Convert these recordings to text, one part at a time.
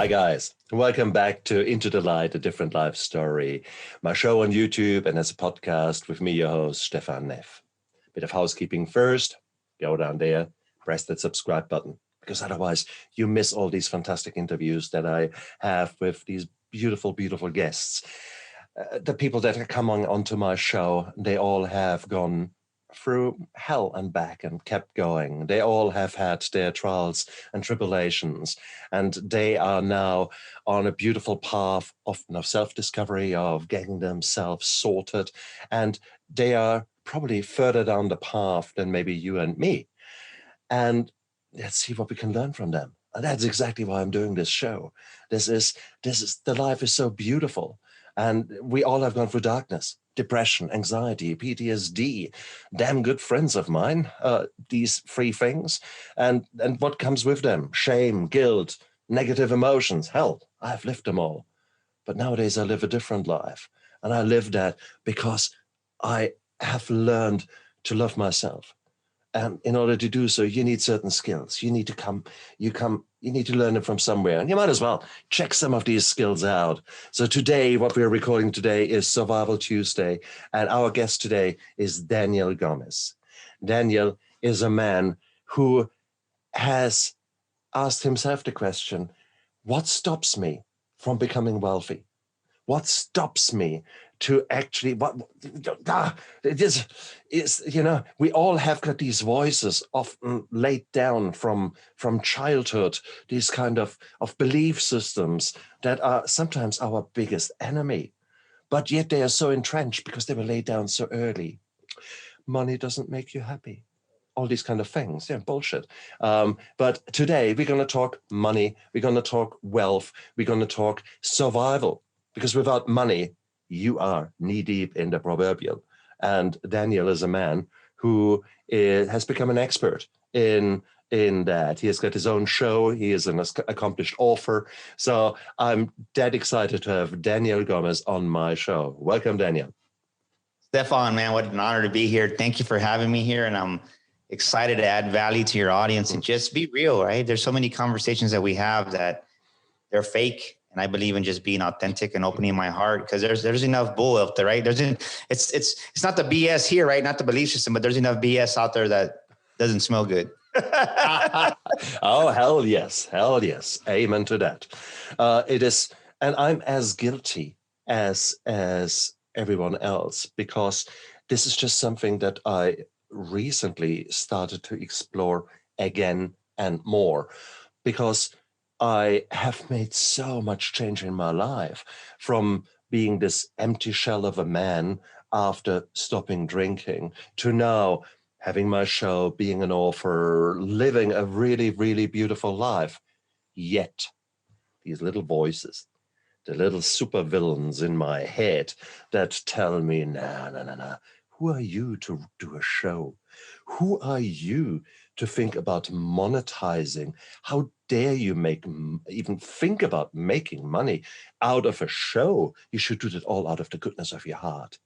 Hi guys, welcome back to Into the Light, a Different Life Story, my show on YouTube and as a podcast with me, your host, Stefan Neff. Bit of housekeeping first, go down there, press that subscribe button, because otherwise you miss all these fantastic interviews that I have with these beautiful, beautiful guests. The people that are coming onto my show, they all have gone through hell and back and kept going. They all have had their trials and tribulations, and they are now on a beautiful path of self-discovery, of getting themselves sorted, and they are probably further down the path than maybe you and me. And let's see what we can learn from them. And that's exactly why I'm doing this show. The life is so beautiful, and we all have gone through darkness, depression, anxiety, PTSD, damn good friends of mine, these three things, and what comes with them: shame, guilt, negative emotions. Hell, I've lived them all. But nowadays I live a different life, and I live that because I have learned to love myself. And in order to do so, you need certain skills. You need to learn them from somewhere. And you might as well check some of these skills out. So today, what we're recording today is Survival Tuesday. And our guest today is Daniel Gomez. Daniel is a man who has asked himself the question, what stops me from becoming wealthy? What stops me to actually, we all have got these voices often laid down from childhood, these kind of belief systems that are sometimes our biggest enemy, but yet they are so entrenched because they were laid down so early. Money doesn't make you happy. All these kind of things, bullshit. But today we're going to talk money, we're going to talk wealth, we're going to talk survival. Because without money, you are knee-deep in the proverbial. And Daniel is a man who has become an expert in that. He has got his own show. He is an accomplished author. So I'm dead excited to have Daniel Gomez on my show. Welcome, Daniel. Stefan, man, what an honor to be here. Thank you for having me here. And I'm excited to add value to your audience and just be real, right? There's so many conversations that we have that they're fake. And I believe in just being authentic and opening my heart, because there's enough bull out there, right? It's not the BS here, right? Not the belief system, but there's enough BS out there that doesn't smell good. Oh, hell yes. Amen to that. It is, and I'm as guilty as everyone else, because this is just something that I recently started to explore again and more, because I have made so much change in my life, from being this empty shell of a man after stopping drinking to now having my show, being an author, living a really, really beautiful life. Yet these little voices, the little supervillains in my head that tell me, nah. Who are you to do a show? Who are you to think about monetizing? How dare you even think about making money out of a show? You should do that all out of the goodness of your heart.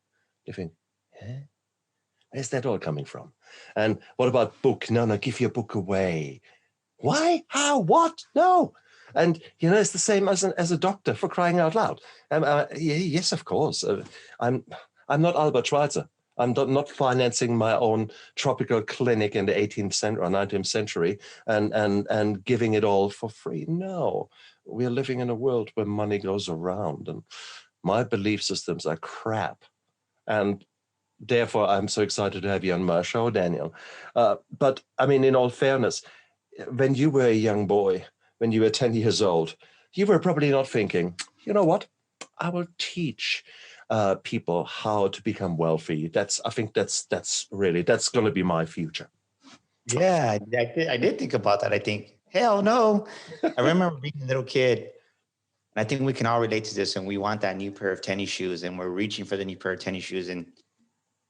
You think, where's that all coming from? And what about book? No, give your book away. Why? How? What? No. And, it's the same as a doctor, for crying out loud. Yes, of course. I'm not Albert Schweitzer. I'm not financing my own tropical clinic in the 18th century or 19th century and giving it all for free. No, we're living in a world where money goes around, and my belief systems are crap. And therefore, I'm so excited to have you on my show, Daniel. But I mean, in all fairness, when you were a young boy, when you were 10 years old, you were probably not thinking, you know what, I will teach people how to become wealthy. I think that's going to be my future. Yeah, I did think about that. I think, hell no. I remember being a little kid, and I think we can all relate to this, and we want that new pair of tennis shoes, and we're reaching for the new pair of tennis shoes. And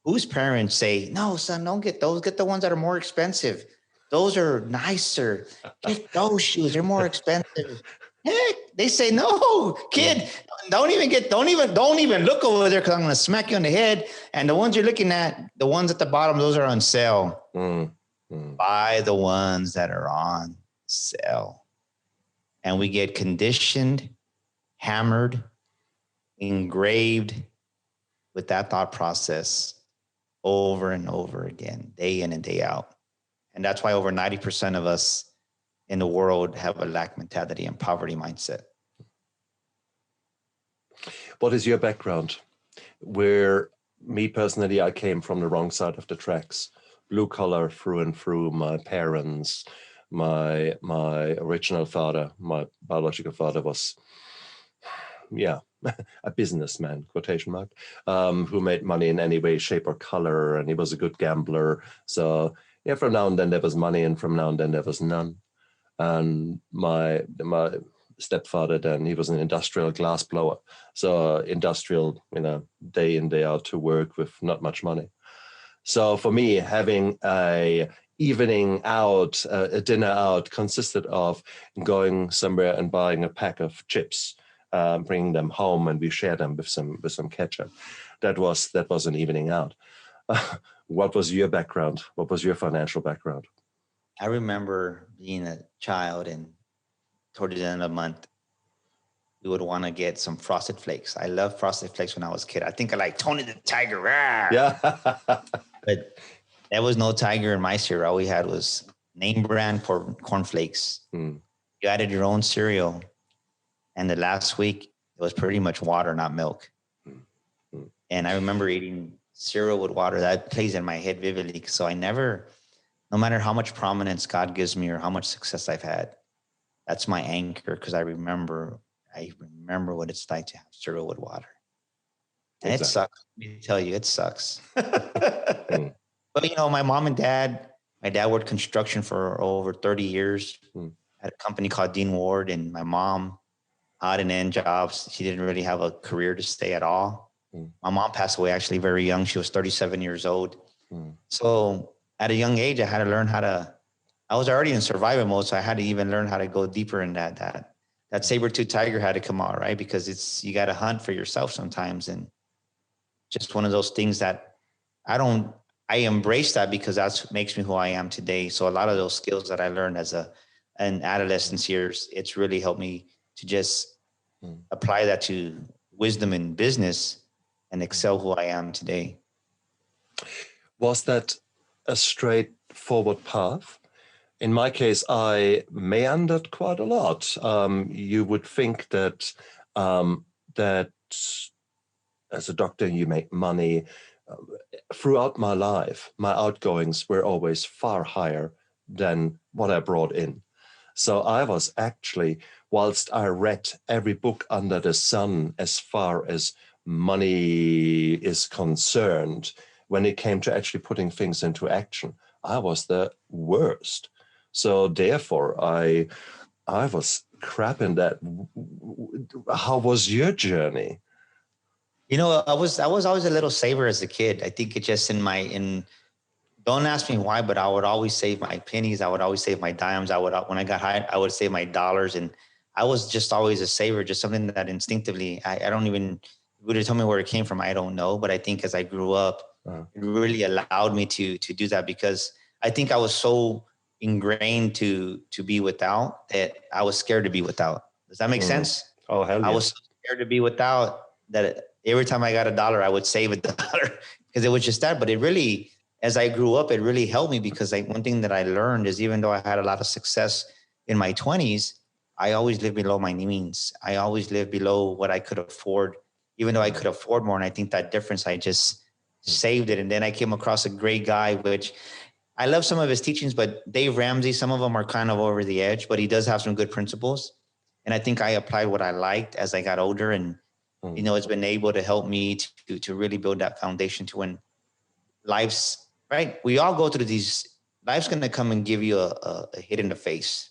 whose parents say, no, son, don't get those. Get the ones that are more expensive. Those are nicer. Get those shoes. They're more expensive. Heck, they say, no, kid, don't even look over there, because I'm going to smack you on the head. And the ones you're looking at, the ones at the bottom, those are on sale. Buy the ones that are on sale. and we get conditioned, hammered, engraved with that thought process over and over again, day in and day out. And that's why over 90% of us in the world have a lack mentality and poverty mindset. What is your background? Where me personally, I came from the wrong side of the tracks, blue collar through and through. My parents, my original father, my biological father was, a businessman, quotation mark, who made money in any way, shape, or color, and he was a good gambler. So from now and then there was money, and from now and then there was none. And my stepfather, then he was an industrial glass blower, so industrial, day in, day out to work with not much money. So for me, having a evening out, a dinner out, consisted of going somewhere and buying a pack of chips, bringing them home, and we share them with some ketchup. That was an evening out. What was your background? What was your financial background? I remember being a child, and toward the end of the month, we would want to get some Frosted Flakes. I loved Frosted Flakes when I was a kid. I think I like Tony the Tiger. Rah! Yeah. But there was no Tiger in my cereal. All we had was name brand for cornflakes. You added your own cereal. And the last week, it was pretty much water, not milk. And I remember eating cereal with water. That plays in my head vividly. So I never, no matter how much prominence God gives me or how much success I've had, that's my anchor, because I remember what it's like to have cereal with water. And It sucks. Let me tell you, it sucks. But, my mom and dad, my dad worked construction for over 30 years at a company called Dean Ward, and my mom odd and end jobs. She didn't really have a career to stay at all. My mom passed away actually very young. She was 37 years old. So at a young age, I had to learn I was already in survival mode. So I had to even learn how to go deeper in that saber-tooth tiger had to come out, right? Because you got to hunt for yourself sometimes. And just one of those things that I embrace that, because that's what makes me who I am today. So a lot of those skills that I learned as an adolescence years, it's really helped me to just apply that to wisdom in business and excel who I am today. Was that a straightforward path? In my case, I meandered quite a lot. You would think that as a doctor, you make money. Throughout my life, my outgoings were always far higher than what I brought in. So I was actually, whilst I read every book under the sun as far as money is concerned, when it came to actually putting things into action, I was the worst. So therefore, I was crap in that. How was your journey? I was always a little saver as a kid. I think it just don't ask me why, but I would always save my pennies. I would always save my dimes. When I got high, I would save my dollars. And I was just always a saver, just something that instinctively, I don't even, would you tell me where it came from? I don't know. But I think as I grew up, it really allowed me to do that, because I think I was so ingrained to be without that I was scared to be without. Does that make sense? Oh, hell yeah. I was so scared to be without that every time I got $1, I would save $1 because it was just that. But it really, as I grew up, it really helped me, because one thing that I learned is, even though I had a lot of success in my 20s, I always lived below my means. I always lived below what I could afford, even though I could afford more. And I think that difference, I just saved it. And then I came across a great guy, which I love some of his teachings, but Dave Ramsey, some of them are kind of over the edge, but he does have some good principles. And I think I applied what I liked as I got older. And, it's been able to help me to really build that foundation to when life's, right? We all go through these, life's going to come and give you a hit in the face.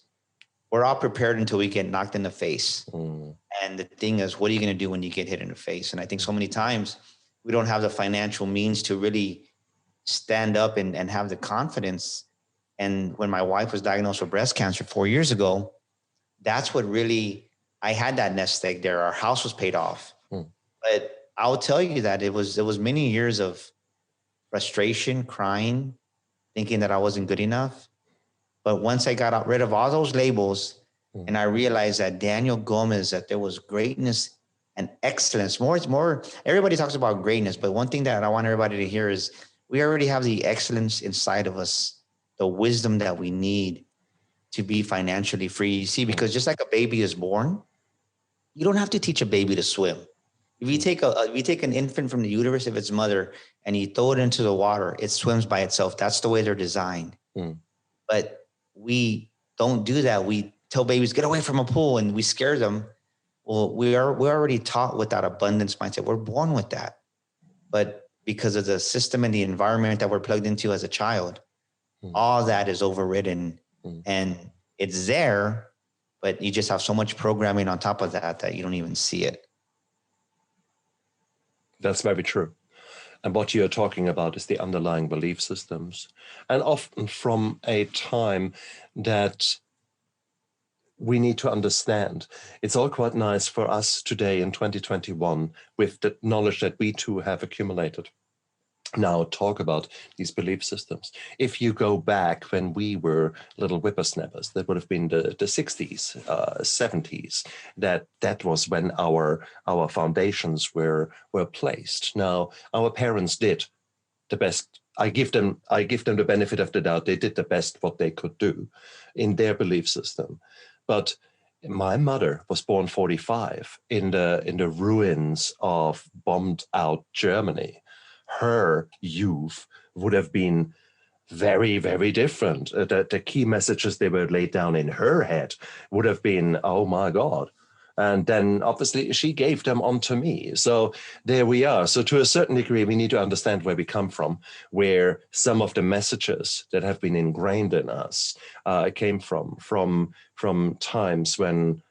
We're all prepared until we get knocked in the face. And the thing is, what are you going to do when you get hit in the face? And I think so many times we don't have the financial means to really stand up and have the confidence. And when my wife was diagnosed with breast cancer 4 years ago, that's what really, I had that nest egg there. Our house was paid off. But I'll tell you that it was many years of frustration, crying, thinking that I wasn't good enough. But once I got rid of all those labels And I realized that Daniel Gomez, that there was greatness and excellence. More. Everybody talks about greatness, but one thing that I want everybody to hear is we already have the excellence inside of us, the wisdom that we need to be financially free. You see, because just like a baby is born, you don't have to teach a baby to swim. If you take an infant from the uterus of its mother and you throw it into the water, it swims by itself. That's the way they're designed. But we don't do that. We tell babies, get away from a pool, and we scare them. Well, we're already taught with that abundance mindset. We're born with that. But because of the system and the environment that we're plugged into as a child, all that is overridden and it's there, but you just have so much programming on top of that you don't even see it. That's very true. And what you're talking about is the underlying belief systems. And often from a time that we need to understand. It's all quite nice for us today in 2021 with the knowledge that we too have accumulated. Now talk about these belief systems. If you go back when we were little whippersnappers, that would have been the 60s, 70s, that was when our foundations were placed. Now, our parents did the best. I give them the benefit of the doubt. They did the best what they could do in their belief system. But my mother was born 45 in the ruins of bombed out Germany. Her youth would have been very, very different. The key messages they were laid down in her head would have been, oh my God. And then obviously she gave them on to me. So there we are. So to a certain degree, we need to understand where we come from, where some of the messages that have been ingrained in us came from times when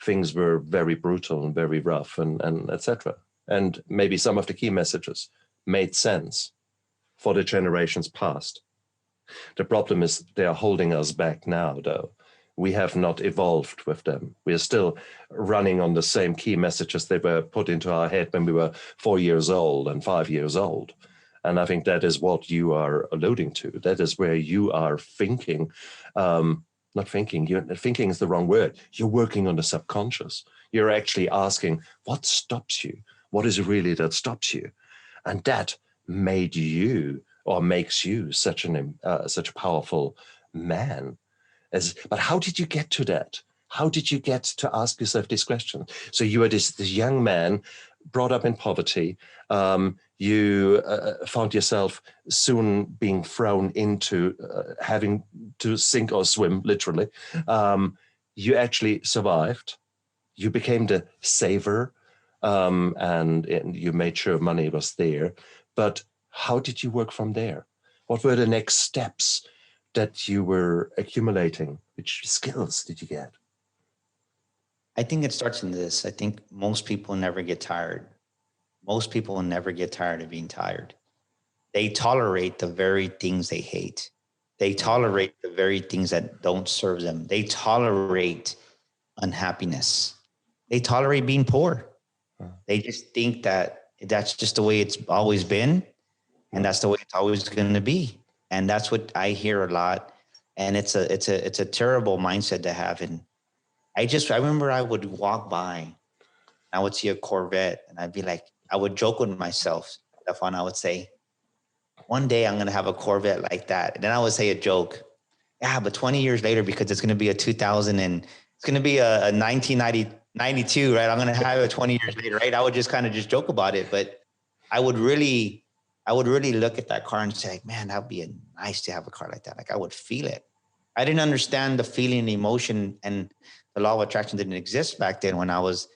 things were very brutal and very rough and etc. And maybe some of the key messages made sense for the generations past. The problem is they are holding us back now, though. We have not evolved with them. We are still running on the same key messages that were put into our head when we were 4 years old and 5 years old. And I think that is what you are alluding to. That is where you are thinking, not thinking, thinking is the wrong word. You're working on the subconscious. You're actually asking, what stops you? What is it really that stops you? And that made you or makes you such a powerful man. But how did you get to that? How did you get to ask yourself this question? So you were this young man brought up in poverty. You found yourself soon being thrown into having to sink or swim, literally. You actually survived. You became the saver, and you made sure money was there. But how did you work from there? What were the next steps that you were accumulating? Which skills did you get? I think it starts in this. I think most people never get tired. Most people never get tired of being tired. They tolerate the very things they hate. They tolerate the very things that don't serve them. They tolerate unhappiness. They tolerate being poor. They just think that that's just the way it's always been. And that's the way it's always going to be. And that's what I hear a lot. And it's a terrible mindset to have. And I remember I would walk by, I would see a Corvette, and I'd be like, I would joke with myself, Stefan. I would say, one day I'm going to have a Corvette like that. And then I would say a joke. Yeah, but 20 years later, because it's going to be a 2000 and it's going to be a 1992, right? I'm going to have it 20 years later, right? I would just kind of just joke about it. But I would really look at that car and say, man, that would be nice to have a car like that. Like I would feel it. I didn't understand the feeling, the emotion, and the law of attraction didn't exist back then when I was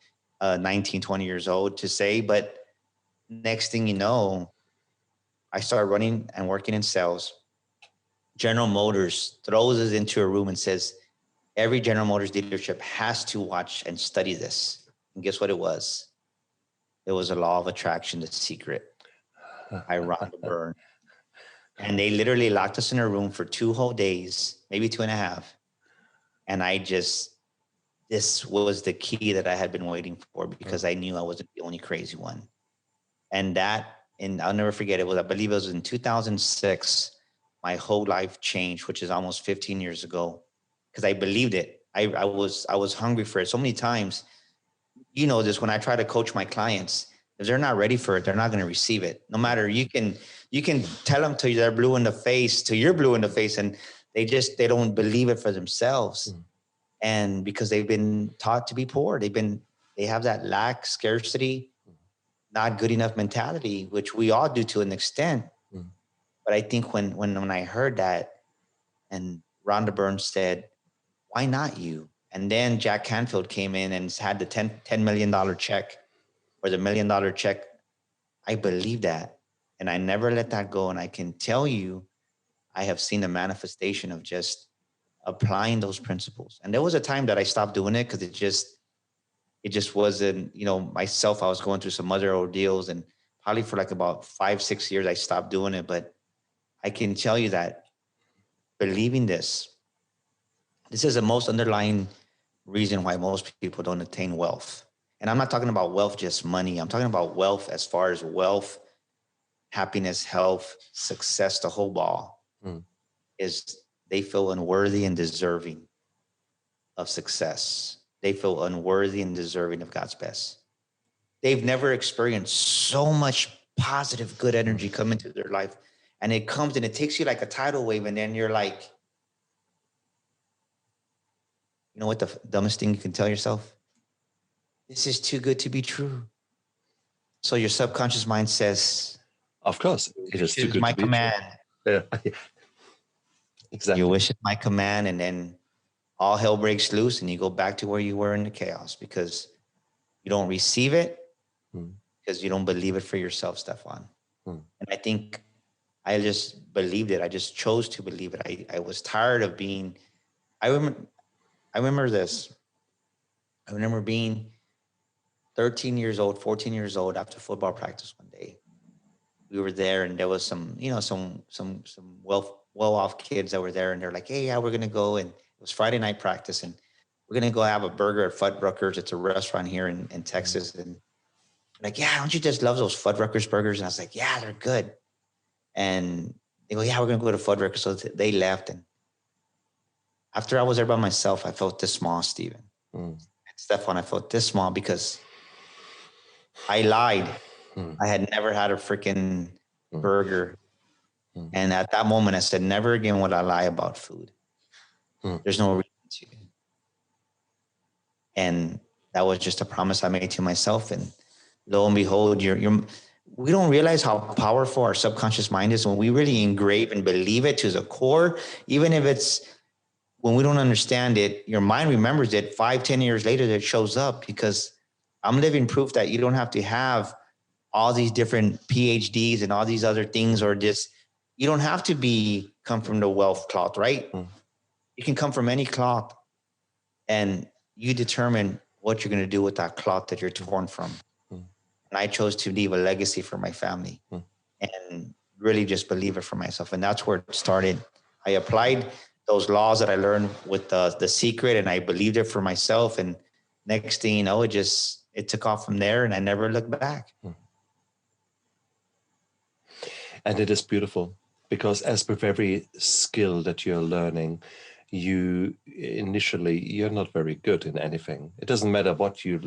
19, 20 years old to say. But next thing you know, I started running and working in sales. General Motors throws us into a room and says, every General Motors dealership has to watch and study this. And guess what it was? It was a law of attraction, the secret. I run the burn. And they literally locked us in a room for 2 whole days, maybe 2.5. And this was the key that I had been waiting for, because I knew I wasn't the only crazy one. And I'll never forget, I believe it was in 2006, my whole life changed, which is almost 15 years ago, because I believed it. I was hungry for it so many times. You know this, when I try to coach my clients, if they're not ready for it, they're not going to receive it. No matter, you can tell them till they're blue in the face, till you're blue in the face, and they don't believe it for themselves. And because they've been taught to be poor, they have that lack, scarcity, not good enough mentality, which we all do to an extent. But I think when I heard that, and Rhonda Burns said, "Why not you?" And then Jack Canfield came in and had the $10 million check, or the $1 million check. I believe that. And I never let that go. And I can tell you, I have seen the manifestation of just applying those principles. And there was a time that I stopped doing it because it just wasn't, myself. I was going through some other ordeals, and probably for like about 5-6 years, I stopped doing it. But I can tell you that believing this is the most underlying reason why most people don't attain wealth. And I'm not talking about wealth, just money. I'm talking about wealth as far as wealth, happiness, health, success, the whole ball. Is they feel unworthy and deserving of success. They feel unworthy and deserving of God's best. They've never experienced so much positive, good energy come into their life. And it comes and it takes you like a tidal wave. And then you're like, you know what the dumbest thing you can tell yourself? This is too good to be true. So your subconscious mind says, of course, it is too good my to be command. True. Yeah. Exactly. You wish it my command, and then all hell breaks loose and you go back to where you were in the chaos because you don't receive it because you don't believe it for yourself, Stefan. And I think I just believed it. I just chose to believe it. I was tired of being, I remember this. I remember being 13 years old, 14 years old after football practice one day. We were there and there was some well-off kids that were there, and they're like, "Hey, yeah, we're going to go." And it was Friday night practice, and we're going to go have a burger at Fuddruckers. It's a restaurant here in Texas. And like, "Yeah, don't you just love those Fuddruckers burgers?" And I was like, "Yeah, they're good." And they go, "Yeah, we're going to go to Fuddruckers." So they left. And after I was there by myself, I felt this small, Steven. Stefan, I felt this small because I lied. I had never had a freaking burger. And at that moment, I said, never again would I lie about food. There's no reason to. And that was just a promise I made to myself. And lo and behold, we don't realize how powerful our subconscious mind is when we really engrave and believe it to the core. Even if it's when we don't understand it, your mind remembers it 5-10 years later that it shows up, because I'm living proof that you don't have to have all these different PhDs and all these other things, or just, you don't have to come from the wealth cloth, right? You can come from any cloth, and you determine what you're going to do with that cloth that you're torn from. And I chose to leave a legacy for my family and really just believe it for myself. And that's where it started. I applied those laws that I learned with the secret, and I believed it for myself. And next thing you know, it took off from there, and I never looked back. And it is beautiful, because as with every skill that you're learning, you're not very good in anything. It doesn't matter what you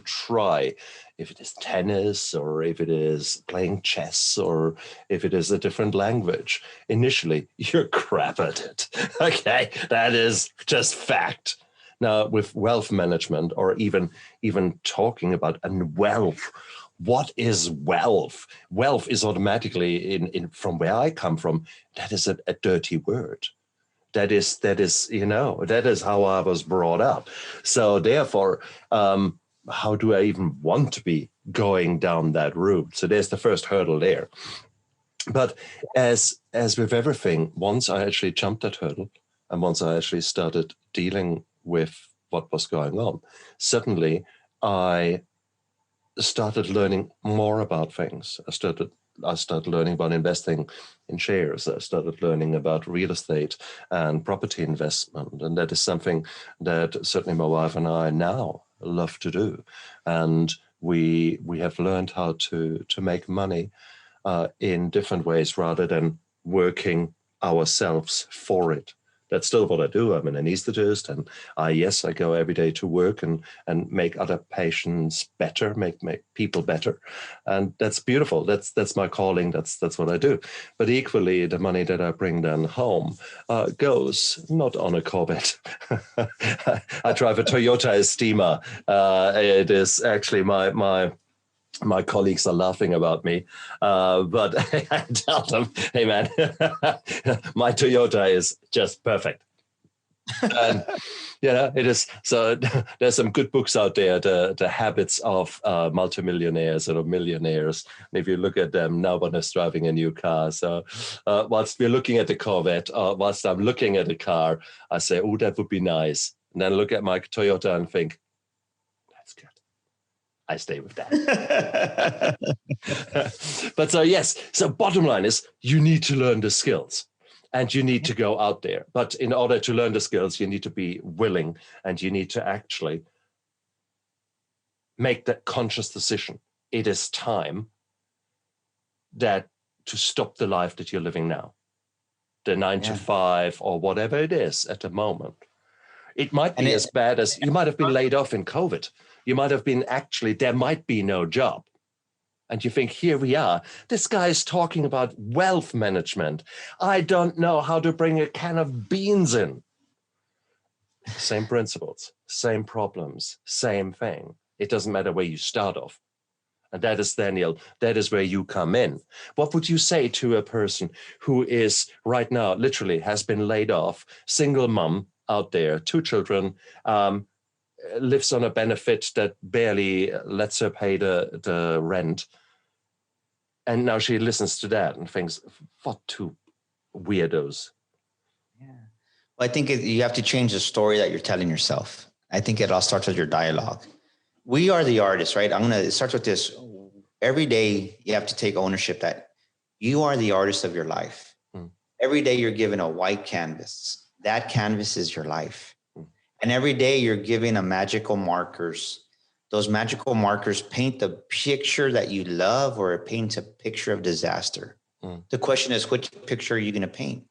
try, if it is tennis or if it is playing chess or if it is a different language. Initially, you're crap at it. Okay, that is just fact. Now, with wealth management, or even talking about wealth, what is wealth? Wealth is automatically, in from where I come from, that is a dirty word. That is how I was brought up. So therefore, how do I even want to be going down that route? So there's the first hurdle there. But as with everything, once I actually jumped that hurdle, and once I actually started dealing with what was going on, suddenly I started learning more about things. I started learning about investing in shares. I started learning about real estate and property investment. And that is something that certainly my wife and I now love to do. And we have learned how to make money in different ways rather than working ourselves for it. That's still what I do. I'm an anesthetist, and I go every day to work and make other patients better, make people better, and that's beautiful. That's my calling. That's what I do. But equally, the money that I bring then home goes not on a Corvette. I drive a Toyota Estima. It is actually my colleagues are laughing about me, but I tell them, hey man, my Toyota is just perfect. And it is. So there's some good books out there, the habits of multimillionaires or millionaires. And if you look at them, no one is driving a new car. So whilst we're looking at the Corvette, whilst I'm looking at the car, I say, oh, that would be nice. And then look at my Toyota and think, that's good. I stay with that. But so bottom line is you need to learn the skills and you need to go out there. But in order to learn the skills, you need to be willing and you need to actually make that conscious decision. It is time to stop the life that you're living now, the 9 to 5 or whatever it is at the moment. It might be as bad as you might have been laid off in COVID. You might have been there might be no job. And you think, here we are. This guy is talking about wealth management. I don't know how to bring a can of beans in. Same principles, same problems, same thing. It doesn't matter where you start off. And that is, Daniel, that is where you come in. What would you say to a person who is right now, literally has been laid off, single mom out there, 2 children, lives on a benefit that barely lets her pay the rent. And now she listens to that and thinks, what 2 weirdos. Yeah. Well, I think you have to change the story that you're telling yourself. I think it all starts with your dialogue. We are the artists, right? It starts with this. Every day you have to take ownership that you are the artist of your life. Every day you're given a white canvas. That canvas is your life. And every day you're given a magical markers. Those magical markers paint the picture that you love, or it paints a picture of disaster. The question is, which picture are you going to paint?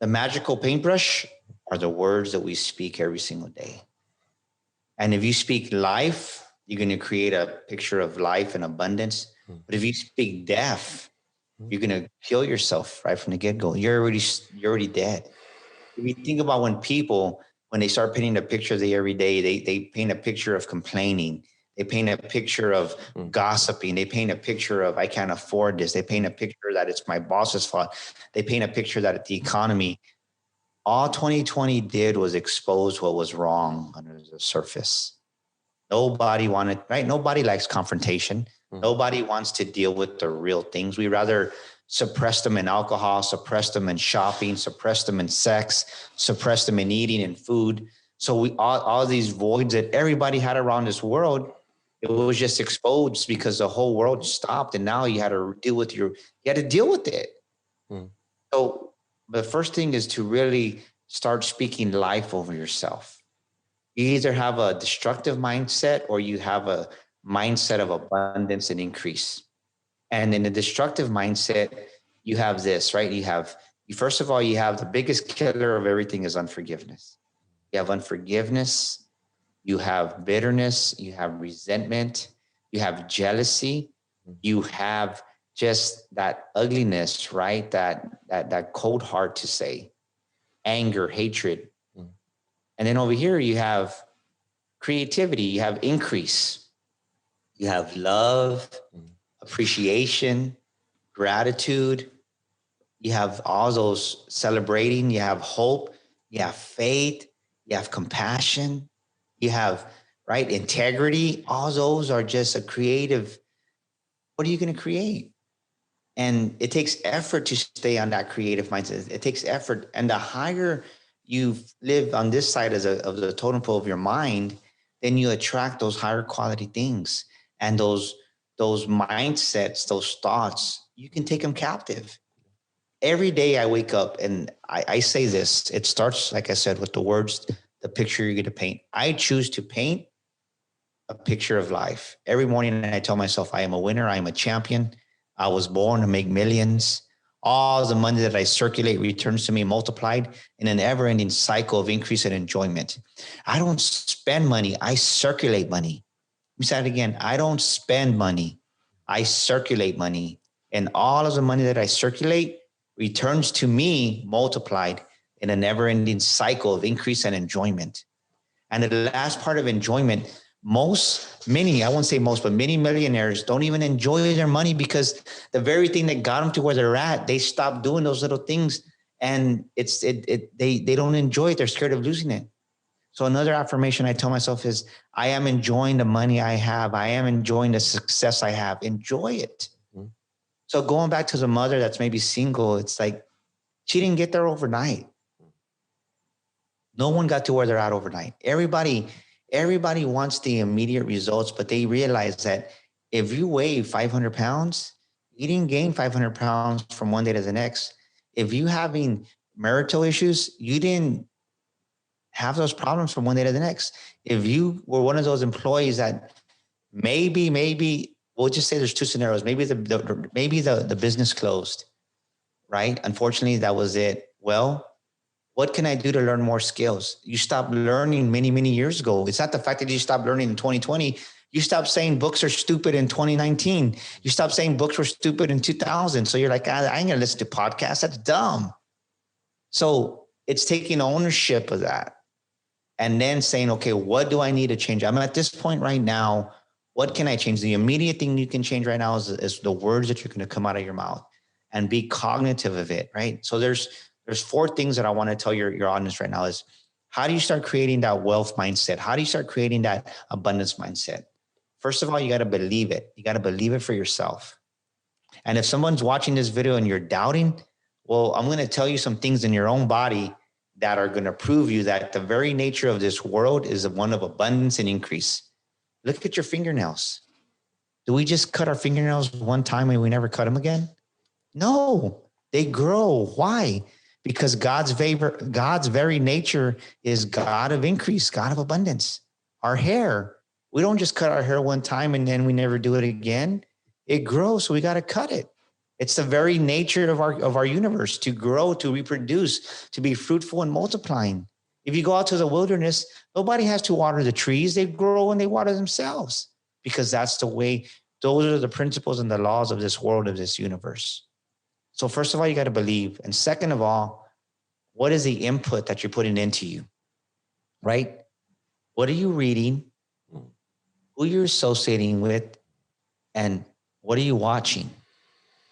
The magical paintbrush are the words that we speak every single day. And if you speak life, you're going to create a picture of life and abundance. But if you speak death, you're going to kill yourself right from the get-go. You're already dead. If you think about when they start painting a picture of the everyday, they paint a picture of complaining. They paint a picture of gossiping. They paint a picture of, I can't afford this. They paint a picture that it's my boss's fault. They paint a picture that it's the economy. All 2020 did was expose what was wrong under the surface. Nobody wanted, right? Nobody likes confrontation. Nobody wants to deal with the real things. We rather suppress them in alcohol, suppress them in shopping, suppress them in sex, suppress them in eating and food. So all these voids that everybody had around this world, it was just exposed because the whole world stopped, and now you had to deal with it. So the first thing is to really start speaking life over yourself. You either have a destructive mindset or you have a mindset of abundance and increase. And in the destructive mindset, you have this, right? First of all, you have the biggest killer of everything is unforgiveness. You have unforgiveness, you have bitterness, you have resentment, you have jealousy, you have just that ugliness, right? That cold heart to say, anger, hatred. And then over here, you have creativity, you have increase, you have love, appreciation, gratitude. You have all those celebrating, you have hope, you have faith, you have compassion, you have, right, integrity. All those are just a creative. What are you going to create? And it takes effort to stay on that creative mindset. It takes effort. And the higher you live on this side of the totem pole of your mind, then you attract those higher quality things. And those mindsets, those thoughts, you can take them captive. Every day I wake up and I say this, it starts, like I said, with the words, the picture you're going to paint. I choose to paint a picture of life. Every morning I tell myself, I am a winner. I am a champion. I was born to make millions. All the money that I circulate returns to me multiplied in an ever-ending cycle of increase and enjoyment. I don't spend money. I circulate money. Let me say it again. I don't spend money. I circulate money. And all of the money that I circulate returns to me multiplied in a never-ending cycle of increase and enjoyment. And the last part of enjoyment, many, I won't say most, but many millionaires don't even enjoy their money because the very thing that got them to where they're at, they stopped doing those little things, and they don't enjoy it. They're scared of losing it. So another affirmation I tell myself is, I am enjoying the money I have. I am enjoying the success I have. Enjoy it. Mm-hmm. So going back to the mother that's maybe single, it's like she didn't get there overnight. No one got to where they're at overnight. Everybody wants the immediate results, but they realize that if you weigh 500 pounds, you didn't gain 500 pounds from one day to the next. If you having marital issues, you didn't have those problems from one day to the next. If you were one of those employees that maybe we'll just say there's two scenarios. Maybe the business closed, right? Unfortunately, that was it. Well, what can I do to learn more skills? You stopped learning many, many years ago. It's not the fact that you stopped learning in 2020. You stopped saying books are stupid in 2019. You stopped saying books were stupid in 2000. So you're like, I ain't gonna listen to podcasts. That's dumb. So it's taking ownership of that and then saying, okay, what do I need to change? I'm at this point right now. What can I change? The immediate thing you can change right now is the words that you're going to come out of your mouth, and be cognitive of it, right? So there's 4 things that I want to tell your audience right now is, how do you start creating that wealth mindset? How do you start creating that abundance mindset? First of all, you got to believe it. You got to believe it for yourself. And if someone's watching this video and you're doubting, well, I'm going to tell you some things in your own body that are going to prove you that the very nature of this world is one of abundance and increase. Look at your fingernails. Do we just cut our fingernails one time and we never cut them again? No, they grow. Why? Because God's very nature is God of increase, God of abundance. Our hair, we don't just cut our hair one time and then we never do it again. It grows, so we got to cut it. It's the very nature of our universe to grow, to reproduce, to be fruitful and multiplying. If you go out to the wilderness, nobody has to water the trees. They grow and they water themselves, because that's the way, those are the principles and the laws of this world, of this universe. So first of all, you got to believe. And second of all, what is the input that you're putting into you, right? What are you reading? Who you're associating with? And what are you watching?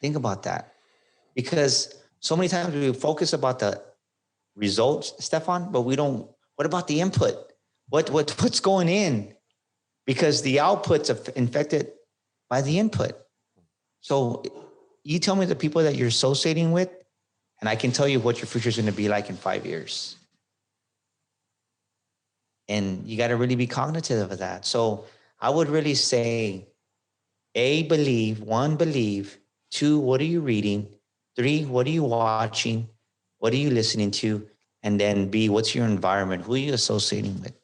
Think about that. Because so many times we focus about the results, Stefan, but we don't, what about the input? What's going in? Because the outputs are infected by the input. So you tell me the people that you're associating with, and I can tell you what your future is going to be like in 5 years. And you got to really be cognitive of that. So I would really say, believe. 2, what are you reading? 3, what are you watching? What are you listening to? And then B, what's your environment? Who are you associating with?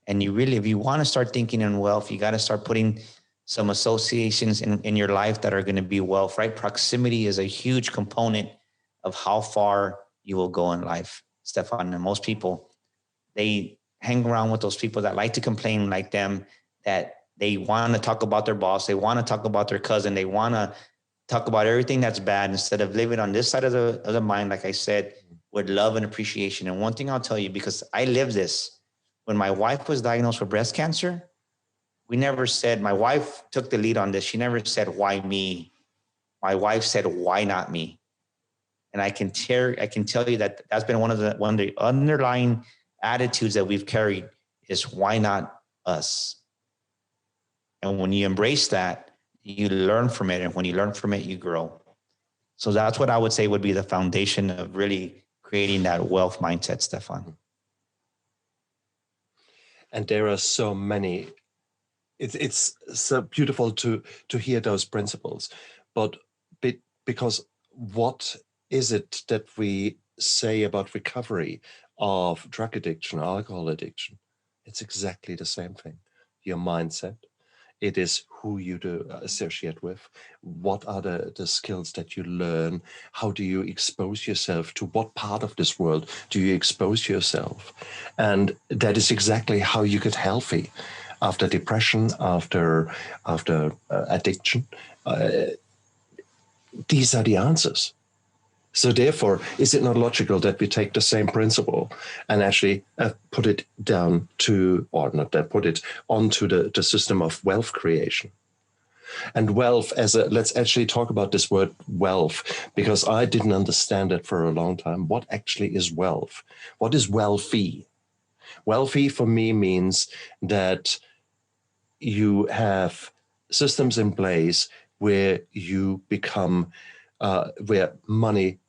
And you really, if you want to start thinking in wealth, you got to start putting some associations in your life that are going to be wealth, right? Proximity is a huge component of how far you will go in life, Stefan. And most people, they hang around with those people that like to complain like them, that they want to talk about their boss. They want to talk about their cousin. They want to talk about everything that's bad instead of living on this side of the mind, like I said, with love and appreciation. And one thing I'll tell you, because I lived this, when my wife was diagnosed with breast cancer, we never said, my wife took the lead on this. She never said, why me? My wife said, why not me? And I can tell you that that's been one of the underlying attitudes that we've carried is, why not us? And when you embrace that, you learn from it. And when you learn from it, you grow. So that's what I would say would be the foundation of really creating that wealth mindset, Stefan. And there are so many. It's so beautiful to hear those principles, but because what is it that we say about recovery of drug addiction, alcohol addiction? It's exactly the same thing. Your mindset, It is who you do associate with. What are the skills that you learn? How do you expose yourself? To what part of this world do you expose yourself? And that is exactly how you get healthy after depression, after addiction. These are the answers. So therefore, is it not logical that we take the same principle and actually put it down to, or not that, put it onto the system of wealth creation? And wealth let's actually talk about this word wealth, because I didn't understand it for a long time. What actually is wealth? What is wealthy? Wealthy for me means that you have systems in place where you become, where money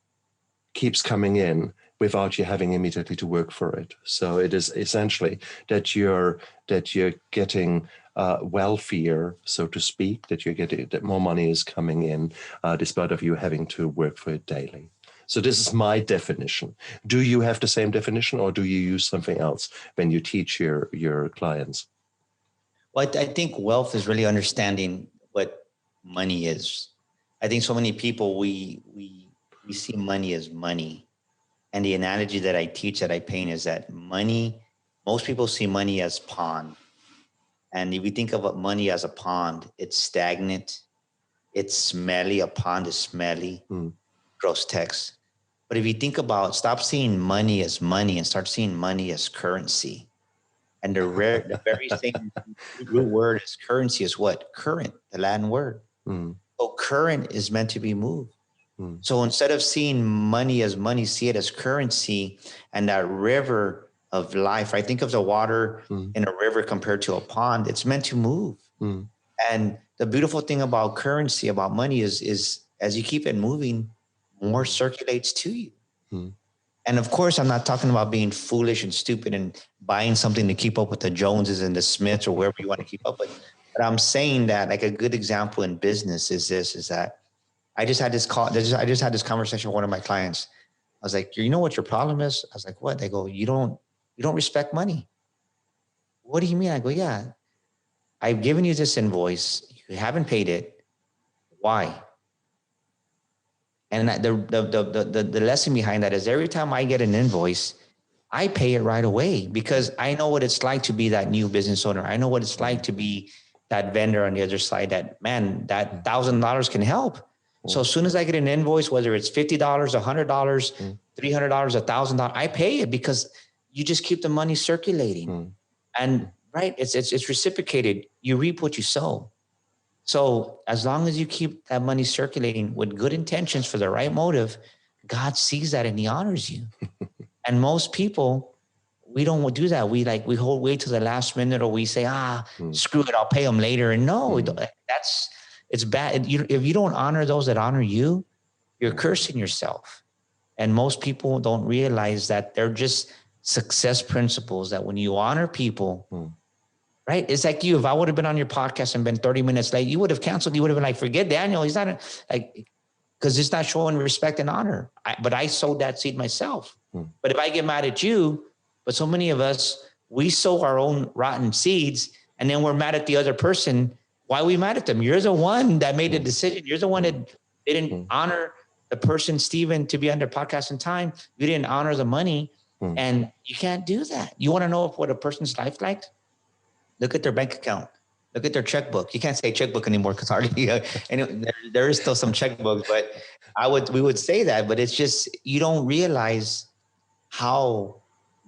keeps coming in without you having immediately to work for it. So it is essentially that you're getting wealthier, so to speak, that more money is coming in, despite of you having to work for it daily. So this is my definition. Do you have the same definition, or do you use something else when you teach your clients? Well, I think wealth is really understanding what money is. I think so many people, we see money as money. And the analogy that I teach, that I paint, is that money, most people see money as pond. And if you think of money as a pond, it's stagnant, it's smelly. A pond is smelly, gross text. But if you think about, stop seeing money as money and start seeing money as currency. And the very same root word as currency is what? Current, the Latin word. So current is meant to be moved. So instead of seeing money as money, see it as currency, and that river of life. I think of the water in a river compared to a pond. It's meant to move. And the beautiful thing about currency, about money, is as you keep it moving, more circulates to you. And of course, I'm not talking about being foolish and stupid and buying something to keep up with the Joneses and the Smiths or wherever you want to keep up with. But I'm saying that, like, a good example in business is that I just had this conversation with one of my clients. I was like, you know what your problem is? I was like, what? They go, you don't respect money. What do you mean? I go, yeah, I've given you this invoice. You haven't paid it. Why? And the lesson behind that is every time I get an invoice, I pay it right away, because I know what it's like to be that new business owner. I know what it's like to be that vendor on the other side, that, man, that $1,000 can help. So as soon as I get an invoice, whether it's $50, $100, $300, $1,000, I pay it, because you just keep the money circulating. And right, it's reciprocated. You reap what you sow. So as long as you keep that money circulating with good intentions for the right motive, God sees that and he honors you. And most people, we don't do that. We wait till the last minute, or we say, screw it, I'll pay them later. And no, it's bad. If you don't honor those that honor you, you're cursing yourself. And most people don't realize that they're just success principles, that when you honor people, right? It's like you, if I would have been on your podcast and been 30 minutes late, you would have canceled. You would have been like, forget Daniel. He's not because it's not showing respect and honor. But I sowed that seed myself. But if I get mad at you, but so many of us, we sow our own rotten seeds, and then we're mad at the other person. Why are we mad at them? You're the one that made the decision. You're the one that didn't honor the person, Steven, to be on their podcast in time. You didn't honor the money, and you can't do that. You want to know what a person's life like? Look at their bank account. Look at their checkbook. You can't say checkbook anymore because hardly there is still some checkbooks, but we would say that. But it's just, you don't realize how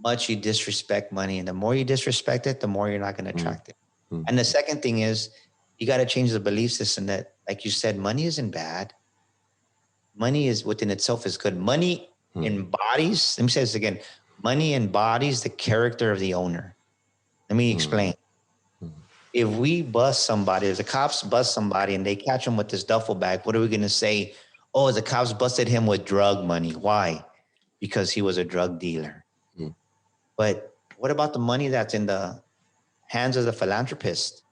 much you disrespect money, and the more you disrespect it, the more you're not going to attract it. And the second thing is, you got to change the belief system that, like you said, money isn't bad. Money is within itself is good. Money embodies. Let me say this again. Money embodies the character of the owner. Let me explain. If we bust somebody, if the cops bust somebody and they catch him with this duffel bag, what are we going to say? Oh, the cops busted him with drug money. Why? Because he was a drug dealer. But what about the money that's in the hands of the philanthropist?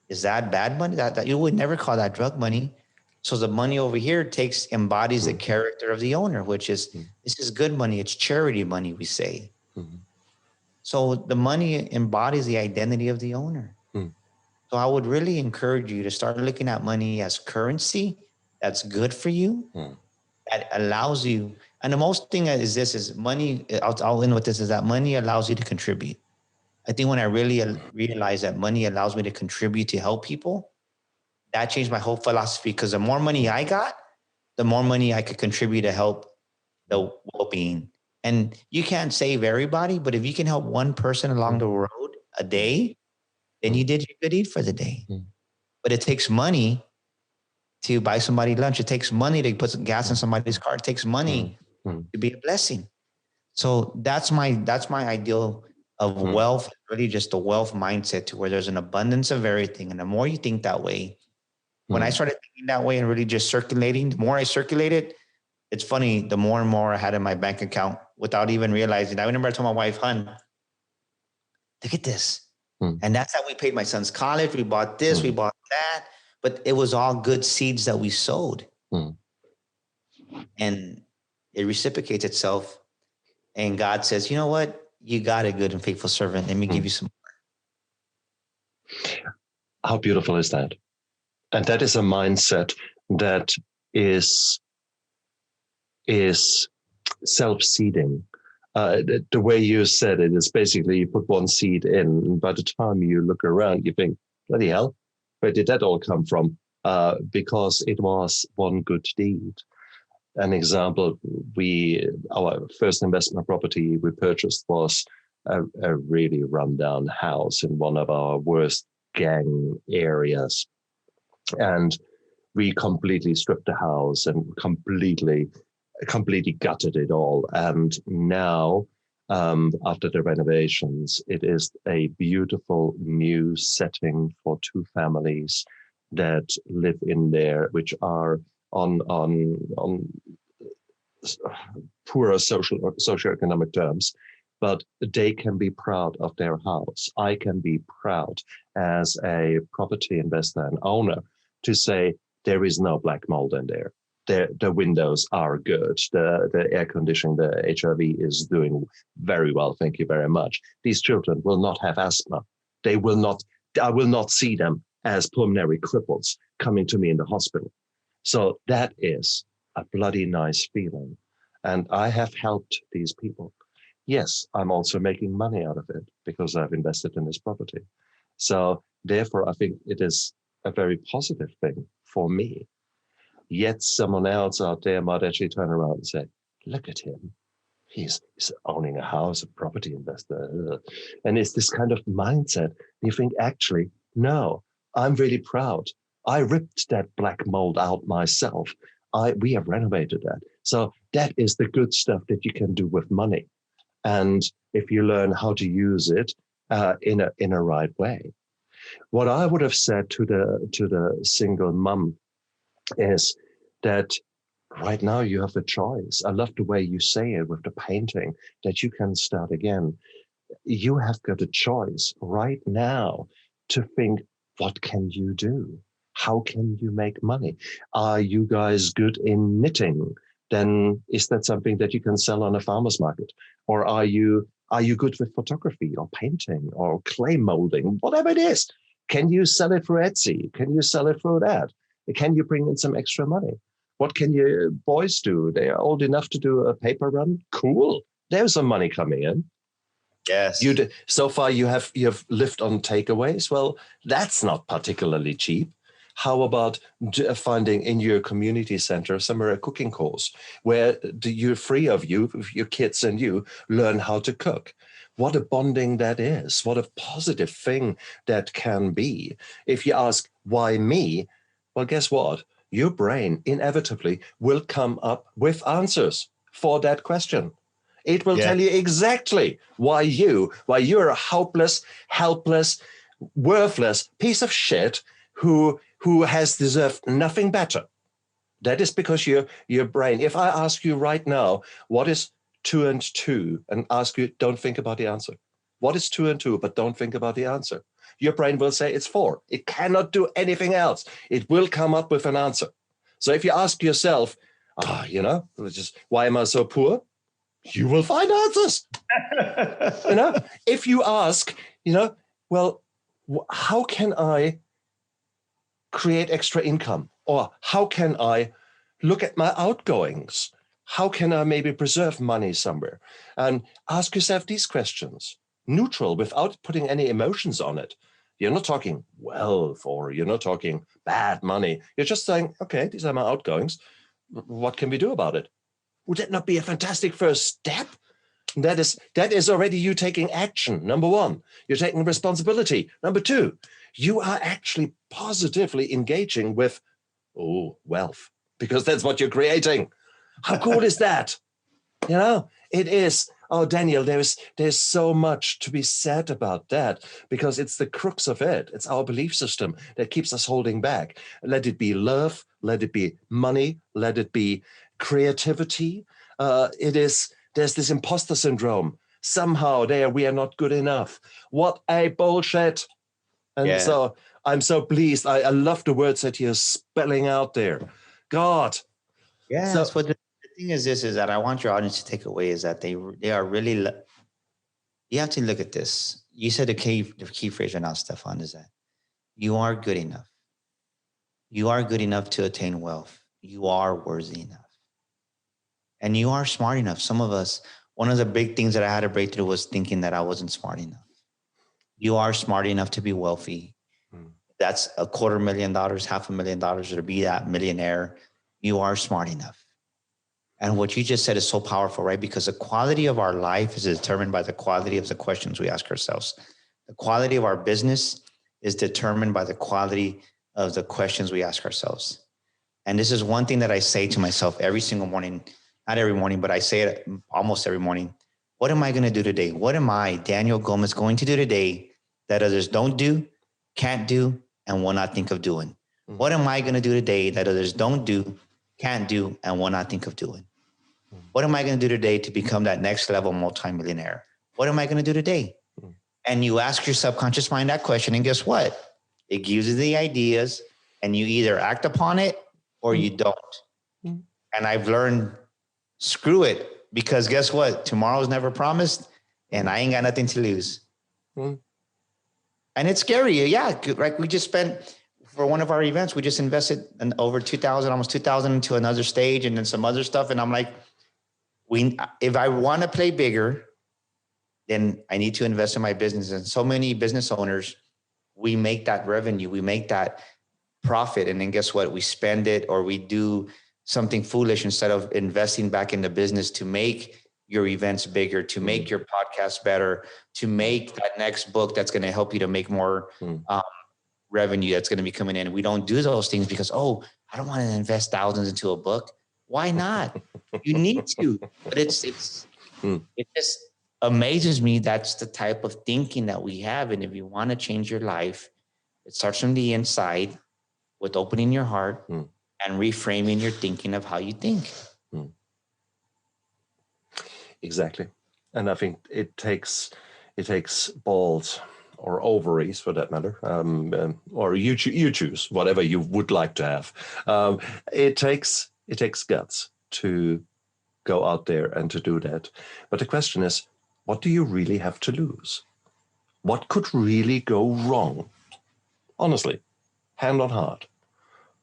Is that bad money? That you would never call that drug money. So the money over here embodies the character of the owner, which is, this is good money. It's charity money, we say. So the money embodies the identity of the owner. So I would really encourage you to start looking at money as currency that's good for you, that allows you. And the most thing is money. I'll end with this, is that money allows you to contribute. I think when I really realized that money allows me to contribute to help people, that changed my whole philosophy, because the more money I got, the more money I could contribute to help the well-being. And you can't save everybody, but if you can help one person along the road a day, then you did your good deed for the day. But it takes money to buy somebody lunch. It takes money to put some gas in somebody's car. It takes money to be a blessing. So that's my ideal of wealth, really just a wealth mindset, to where there's an abundance of everything. And the more you think that way, when I started thinking that way and really just circulating, the more I circulated, it's funny, the more and more I had in my bank account without even realizing. I remember I told my wife, "Hun, look at this." And that's how we paid my son's college. We bought this, we bought that, but it was all good seeds that we sowed. And it reciprocates itself. And God says, "You know what? You got a good and faithful servant. Let me give you some more." How beautiful is that? And that is a mindset that is self-seeding. The way you said it is basically you put one seed in, and by the time you look around, you think, bloody hell, where did that all come from? Because it was one good deed. An example, our first investment property we purchased was a really rundown house in one of our worst gang areas. And we completely stripped the house and completely gutted it all. And now, after the renovations, it is a beautiful new setting for two families that live in there, which are on poorer socioeconomic terms, but they can be proud of their house. I can be proud as a property investor and owner to say there is no black mold in there. The windows are good. The air conditioning, the HRV is doing very well. Thank you very much. These children will not have asthma. I will not see them as pulmonary cripples coming to me in the hospital. So that is a bloody nice feeling. And I have helped these people. Yes, I'm also making money out of it because I've invested in this property. So therefore, I think it is a very positive thing for me. Yet someone else out there might actually turn around and say, look at him. He's owning a house, a property investor. And it's this kind of mindset. You think, actually, no, I'm really proud. I ripped that black mold out myself. We have renovated that. So that is the good stuff that you can do with money. And if you learn how to use it in a right way. What I would have said to the single mom is that right now you have a choice. I love the way you say it with the painting, that you can start again. You have got a choice right now to think, what can you do? How can you make money? Are you guys good in knitting? Then is that something that you can sell on a farmer's market? Or are you good with photography or painting or clay molding, whatever it is? Can you sell it through Etsy? Can you sell it through that? Can you bring in some extra money? What can your boys do? They are old enough to do a paper run. Cool. There's some money coming in. Yes. So far you have lived on takeaways. Well, that's not particularly cheap. How about finding in your community center somewhere a cooking course where you're free of your kids and you learn how to cook? What a bonding that is. What a positive thing that can be. If you ask, why me? Well, guess what? Your brain inevitably will come up with answers for that question. It will tell you exactly why you're a hopeless, helpless, worthless piece of shit who has deserved nothing better. That is because your brain, if I ask you right now, what is 2 and 2, and ask you, don't think about the answer. What is 2 and 2, but don't think about the answer? Your brain will say it's 4. It cannot do anything else. It will come up with an answer. So if you ask yourself, why am I so poor? You will find answers. If you ask, well, how can I create extra income? Or how can I look at my outgoings? How can I maybe preserve money somewhere? And ask yourself these questions, neutral, without putting any emotions on it. You're not talking wealth, or you're not talking bad money. You're just saying, okay, these are my outgoings. What can we do about it? Would that not be a fantastic first step? That is already you taking action. Number one, you're taking responsibility. Number two, you are actually positively engaging with, wealth, because that's what you're creating. How cool is that? You know, it is. Oh, Daniel, there's so much to be said about that, because it's the crux of it. It's our belief system that keeps us holding back. Let it be love, let it be money, let it be creativity. There's this imposter syndrome. Somehow we are not good enough. What a bullshit. And so I'm so pleased. I love the words that you're spelling out there. God. Yeah. So, So the thing is that I want your audience to take away is that they are really, you have to look at this. You said the key phrase right now, Stefan, is that you are good enough. You are good enough to attain wealth. You are worthy enough. And you are smart enough. Some of us, one of the big things that I had to break through was thinking that I wasn't smart enough. You are smart enough to be wealthy. That's $250,000, $500,000, or to be that millionaire. You are smart enough. And what you just said is so powerful, right? Because the quality of our life is determined by the quality of the questions we ask ourselves. The quality of our business is determined by the quality of the questions we ask ourselves. And this is one thing that I say to myself every single morning, not every morning, but I say it almost every morning. What am I going to do today? What am I, Daniel Gomez, going to do today that others don't do, can't do, and will not think of doing? What am I going to do today that others don't do, can't do, and will not think of doing? What am I going to do today to become that next level multimillionaire? What am I going to do today? And you ask your subconscious mind that question, and guess what? It gives you the ideas, and you either act upon it or you don't. And I've learned, screw it, because guess what? Tomorrow's never promised, and I ain't got nothing to lose. And it's scary. Yeah, right. We just spent, for one of our events, we just invested in over 2,000, almost 2,000 into another stage and then some other stuff. And I'm like, if I want to play bigger, then I need to invest in my business. And so many business owners, we make that revenue, we make that profit. And then guess what? We spend it, or we do something foolish instead of investing back in the business to make your events bigger, to make your podcast better, to make that next book that's going to help you to make more revenue that's going to be coming in. We don't do those things because, I don't want to invest thousands into a book. Why not? You need to, but it just amazes me. That's the type of thinking that we have. And if you want to change your life, it starts from the inside with opening your heart and reframing your thinking of how you think. Exactly. And I think it takes balls, or ovaries for that matter, or you choose whatever you would like to have. It takes guts to go out there and to do that. But the question is, what do you really have to lose? What could really go wrong? Honestly, hand on heart.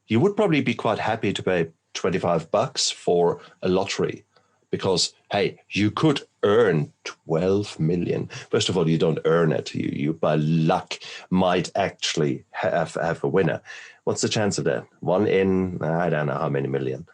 You would probably be quite happy to pay $25 for a lottery, because, hey, you could earn 12 million. First of all, you don't earn it. You by luck might actually have a winner. What's the chance of that? 1 in, I don't know how many million.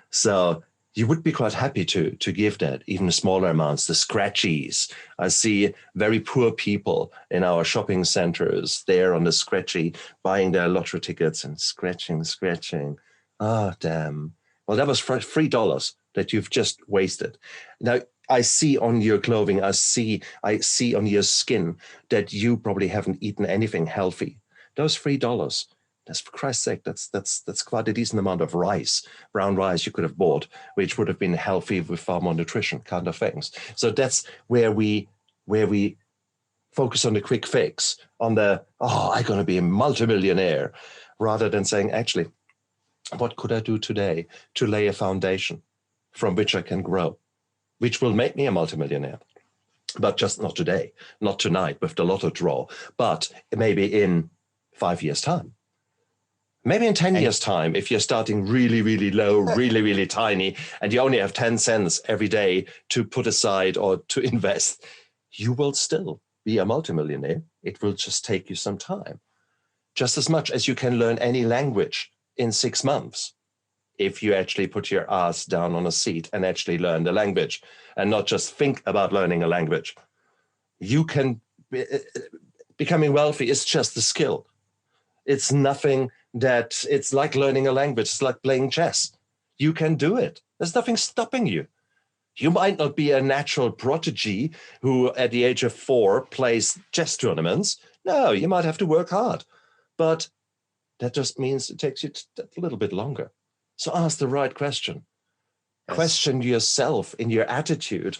So you would be quite happy to give that, even smaller amounts, the scratchies. I see very poor people in our shopping centers there on the scratchy, buying their lottery tickets and scratching. Oh, damn. Well, that was $3 that you've just wasted. Now, I see on your clothing, I see on your skin that you probably haven't eaten anything healthy. Those $3, that's, for Christ's sake, that's quite a decent amount of rice, brown rice you could have bought, which would have been healthy with far more nutrition kind of things. So that's where we focus on the quick fix, on the, I'm going to be a multimillionaire, rather than saying, actually, what could I do today to lay a foundation from which I can grow, which will make me a multimillionaire? but just not today, not tonight with the lotto draw, but maybe in 5 years' time. Maybe in 10 years' time, if you're starting really, really low, really, really tiny, and you only have 10 cents every day to put aside or to invest, you will still be a multimillionaire. It will just take you some time. Just as much as you can learn any language in 6 months, if you actually put your ass down on a seat and actually learn the language and not just think about learning a language. You can, becoming wealthy is just a skill. It's nothing that, it's like learning a language. It's like playing chess. You can do it. There's nothing stopping you. You might not be a natural prodigy who at the age of 4 plays chess tournaments. No, you might have to work hard. But that just means it takes you a little bit longer. So ask the right question. Yes. Question yourself in your attitude.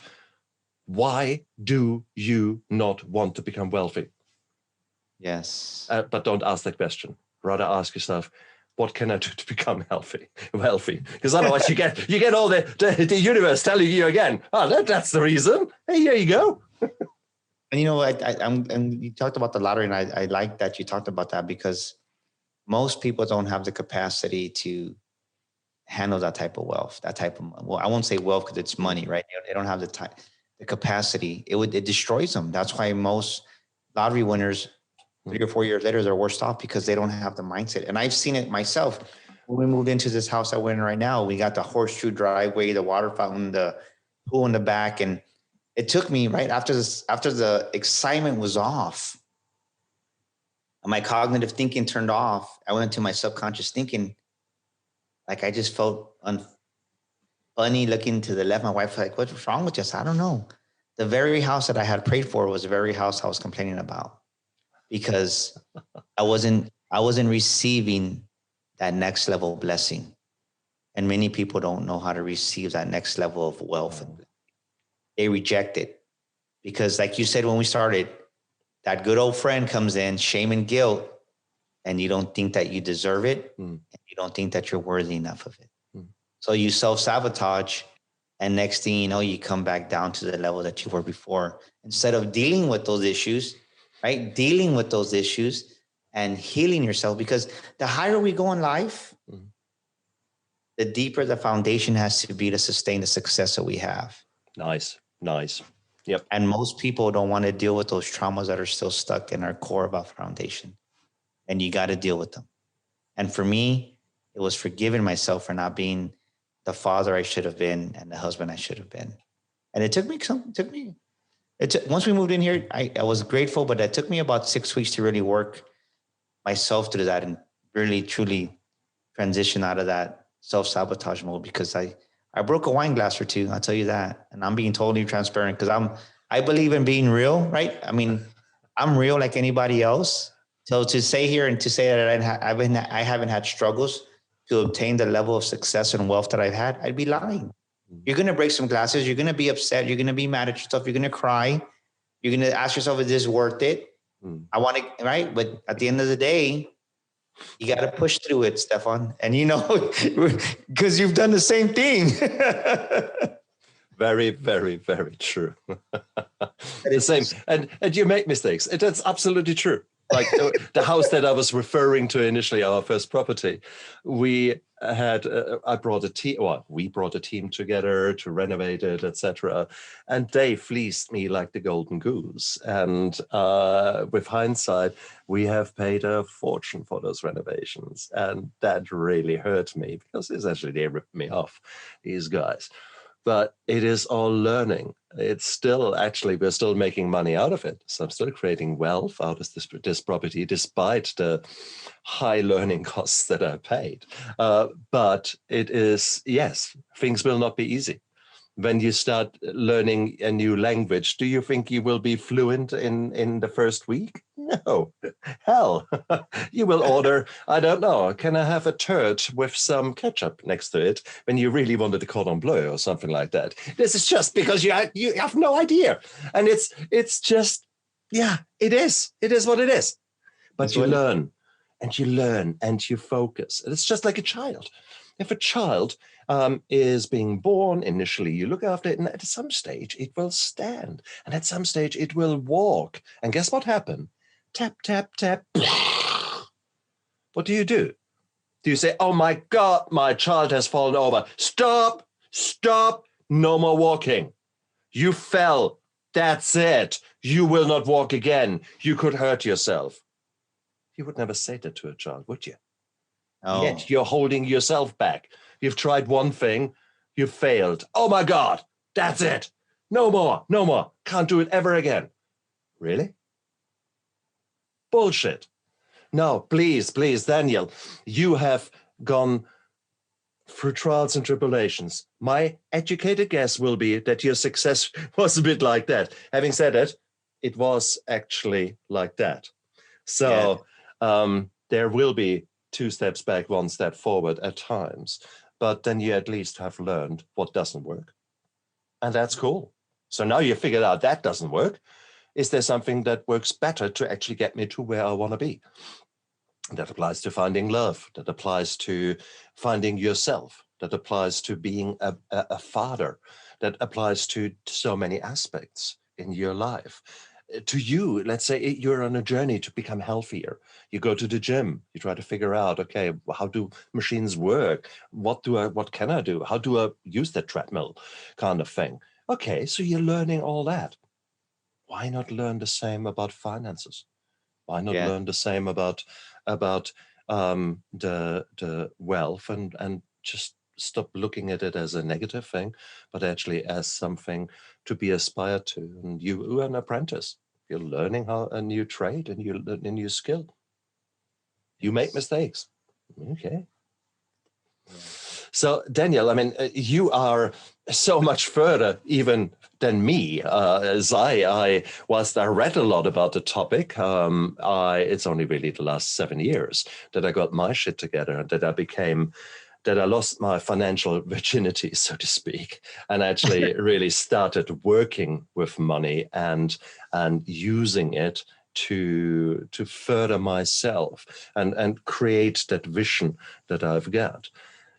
Why do you not want to become wealthy? Yes. But don't ask that question. Rather ask yourself, what can I do to become wealthy? Because otherwise you get all the universe telling you again, oh, that's the reason. Hey, here you go. And you know, and you talked about the lottery, and I like that you talked about that, because most people don't have the capacity to handle that type of wealth, well, I won't say wealth because it's money, right? They don't have the capacity. It destroys them. That's why most lottery winners 3 or 4 years later, they're worse off because they don't have the mindset. And I've seen it myself. When we moved into this house that we're in right now, we got the horseshoe driveway, the water fountain, the pool in the back. And it took me right after the excitement was off, and my cognitive thinking turned off, I went into my subconscious thinking. Like I just felt funny looking to the left. My wife was like, what's wrong with you? I said, I don't know. The very house that I had prayed for was the very house I was complaining about, because I wasn't receiving that next level of blessing. And many people don't know how to receive that next level of wealth. They reject it because, like you said when we started, that good old friend comes in, shame and guilt, and you don't think that you deserve it, and you don't think that you're worthy enough of it. So you self-sabotage, and next thing you know, you come back down to the level that you were before. Instead of dealing with those issues, right? Dealing with those issues and healing yourself, because the higher we go in life, the deeper the foundation has to be to sustain the success that we have. Nice. Yep. And most people don't want to deal with those traumas that are still stuck in our core of our foundation. And you got to deal with them. And for me, it was forgiving myself for not being the father I should have been and the husband I should have been. And once we moved in here, I was grateful, but it took me about 6 weeks to really work myself through that and really, truly transition out of that self-sabotage mode, because I broke a wine glass or two. I'll tell you that. And I'm being totally transparent because I believe in being real, right? I mean, I'm real like anybody else. So to say here and to say that I haven't had struggles to obtain the level of success and wealth that I've had, I'd be lying. You're going to break some glasses. You're going to be upset. You're going to be mad at yourself. You're going to cry. You're going to ask yourself, is this worth it? I want to, right? But at the end of the day, you got to push through it, Stefan. And you know, because you've done the same thing. Very, very, very true. The same. And you make mistakes. That's absolutely true. Like the house that I was referring to initially, our first property, we brought a team together to renovate it, etc. And they fleeced me like the golden goose. And with hindsight, we have paid a fortune for those renovations. And that really hurt me because essentially they ripped me off, these guys. But it is all learning. It's still, actually, we're still making money out of it. So I'm still creating wealth out of this property, despite the high learning costs that I paid. But it is, yes, things will not be easy. When you start learning a new language, do you think you will be fluent in the first week? No. Hell, you will order, I don't know, can I have a turd with some ketchup next to it when you really wanted the cordon bleu or something like that? This is just because you have no idea. And it's just, yeah, it is. It is what it is. But you learn and you focus. And it's just like a child. If a child is being born, initially you look after it, and at some stage it will stand, and at some stage it will walk. And guess what happened? Tap, tap, tap. What do? Do you say, oh my God, my child has fallen over. Stop, stop, no more walking. You fell. That's it. You will not walk again. You could hurt yourself. You would never say that to a child, would you? Oh. Yet you're holding yourself back. You've tried one thing, you've failed. Oh my God, that's it. No more, no more. Can't do it ever again. Really? Bullshit. No, please, please, Daniel, you have gone through trials and tribulations. My educated guess will be that your success was a bit like that. Having said it, it was actually like that. So there will be 2 steps back, 1 step forward at times, but then you at least have learned what doesn't work. And that's cool. So now you figured out that doesn't work. Is there something that works better to actually get me to where I want to be? That applies to finding love. That applies to finding yourself. That applies to being a father. That applies to so many aspects in your life. To you, let's say you're on a journey to become healthier. You go to the gym. You try to figure out, okay, how do machines work? What can I do? How do I use that treadmill kind of thing? Okay, so you're learning all that. Why not learn the same about finances? Why not learn the same about the wealth and just stop looking at it as a negative thing, but actually as something to be aspired to? And you are an apprentice. You're learning a new trade and you learn a new skill. You make mistakes. Okay. So Daniel, I mean, you are so much further even than me. Whilst I read a lot about the topic, it's only really the last 7 years that I got my shit together and that I lost my financial virginity, so to speak, and actually really started working with money and using it to further myself and create that vision that I've got.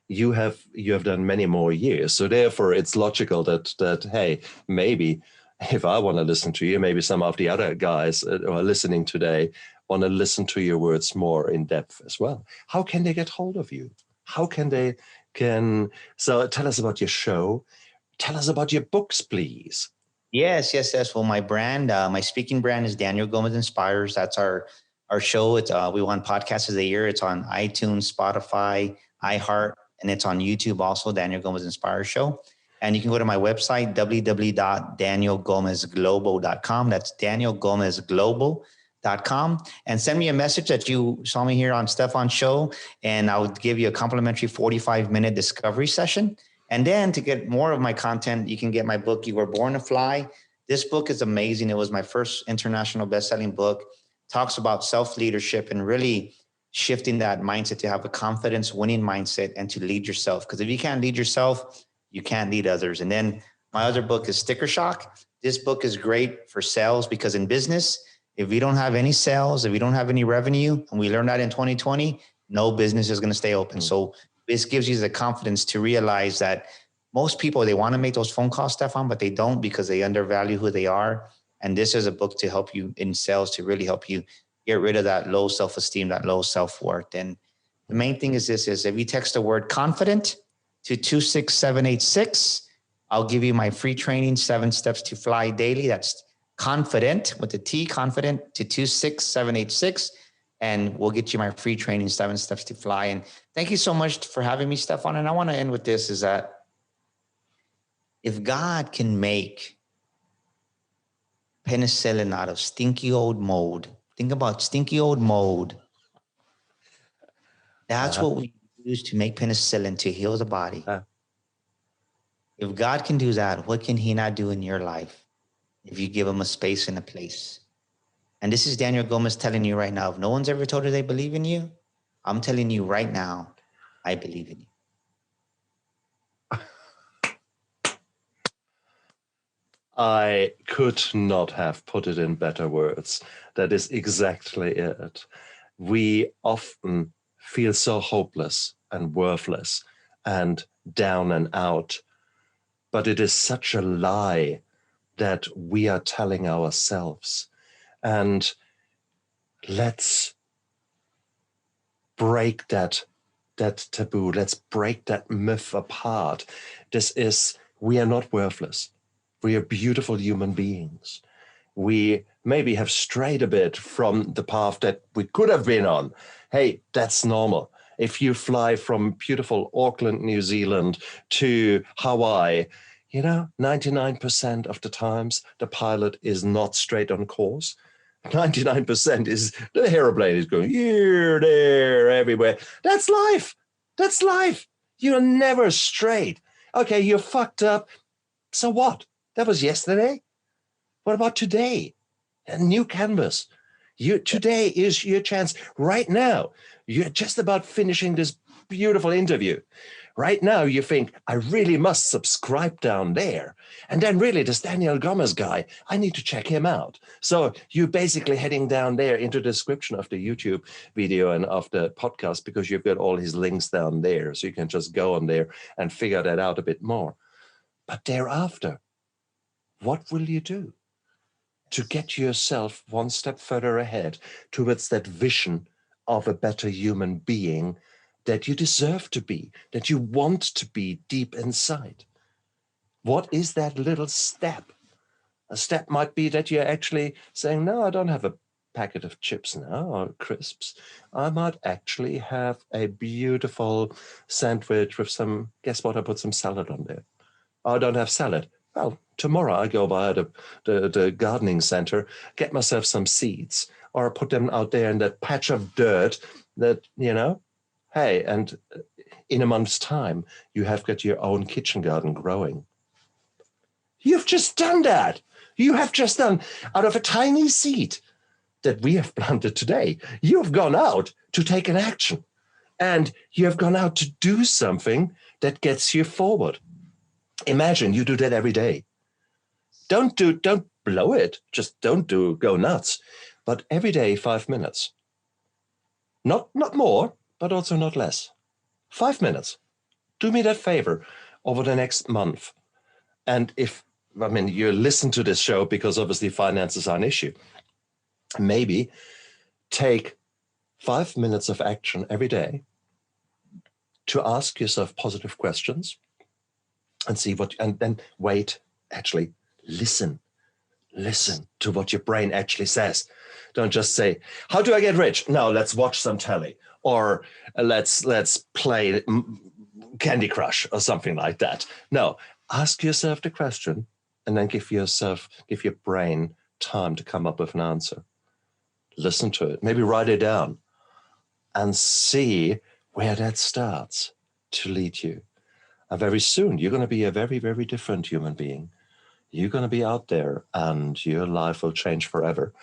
You have done many more years, so therefore it's logical that hey, maybe if I want to listen to you, maybe some of the other guys who are listening today want to listen to your words more in depth as well. How can they get hold of you? How can they so tell us about your show. Tell us about your books, please. Yes. Well, my brand, my speaking brand is Daniel Gomez Inspires. That's our show. It's we won Podcast of the Year. It's on iTunes, Spotify, iHeart, and it's on YouTube also, Daniel Gomez Inspires Show. And you can go to my website, www.danielgomezglobal.com. That's danielgomezglobal.com, and send me a message that you saw me here on Stefan's show, and I'll give you a complimentary 45-minute discovery session. And then to get more of my content, you can get my book, You Were Born to Fly. This book is amazing. It was my first international best-selling book. Talks about self-leadership and really shifting that mindset to have a confidence, winning mindset and to lead yourself. Because if you can't lead yourself, you can't lead others. And then my other book is Sticker Shock. This book is great for sales because in business, if we don't have any sales, if we don't have any revenue, and we learned that in 2020, no business is going to stay open. So this gives you the confidence to realize that most people, they want to make those phone calls, Stefan, but they don't because they undervalue who they are. And this is a book to help you in sales, to really help you get rid of that low self-esteem, that low self-worth. And the main thing is this, is if you text the word confident to 26786, I'll give you my free training, 7 Steps to Fly Daily. That's confident with the T, confident to 26786. And we'll get you my free training, 7 Steps to Fly. And thank you so much for having me, Stefan. And I want to end with this, is that if God can make penicillin out of stinky old mold, think about stinky old mold. That's what we use to make penicillin to heal the body. If God can do that, what can he not do in your life if you give him a space and a place? And this is Daniel Gomez telling you right now, if no one's ever told you they believe in you, I'm telling you right now, I believe in you. I could not have put it in better words. That is exactly it. We often feel so hopeless and worthless and down and out. But it is such a lie that we are telling ourselves. And let's break that taboo. Let's break that myth apart. We are not worthless. We are beautiful human beings. We maybe have strayed a bit from the path that we could have been on. Hey, that's normal. If you fly from beautiful Auckland, New Zealand to Hawaii, 99% of the times the pilot is not straight on course. 99% is the aeroplane is going here, there, everywhere. That's life. That's life. You're never straight. Okay, you're fucked up. So what? That was yesterday. What about today? A new canvas. Today is your chance. Right now, you're just about finishing this beautiful interview. Right now, you think, I really must subscribe down there. And then really, this Daniel Gomez guy, I need to check him out. So you're basically heading down there into the description of the YouTube video and of the podcast, because you've got all his links down there. So you can just go on there and figure that out a bit more. But thereafter, what will you do to get yourself one step further ahead towards that vision of a better human being that you deserve to be, that you want to be deep inside? What is that little step? A step might be that you're actually saying, no, I don't have a packet of chips now or crisps. I might actually have a beautiful sandwich with some, guess what, I put some salad on there. I don't have salad. Well, tomorrow I go via the gardening center, get myself some seeds, or put them out there in that patch of dirt that, hey, and in a month's time, you have got your own kitchen garden growing. You've just done that. You have just done, out of a tiny seed that we have planted today, you have gone out to take an action. And you have gone out to do something that gets you forward. Imagine you do that every day. Don't blow it. Just don't go nuts. But every day, 5 minutes. Not more, but also not less. 5 minutes. Do me that favor over the next month. And you listen to this show because obviously finances are an issue. Maybe take 5 minutes of action every day to ask yourself positive questions and see and then wait, actually listen to what your brain actually says. Don't just say, how do I get rich? No, let's watch some telly, or let's play Candy Crush or something like that. No, ask yourself the question and then give your brain time to come up with an answer. Listen to it, maybe write it down and see where that starts to lead you. And very soon, you're going to be a very, very different human being. You're going to be out there and your life will change forever.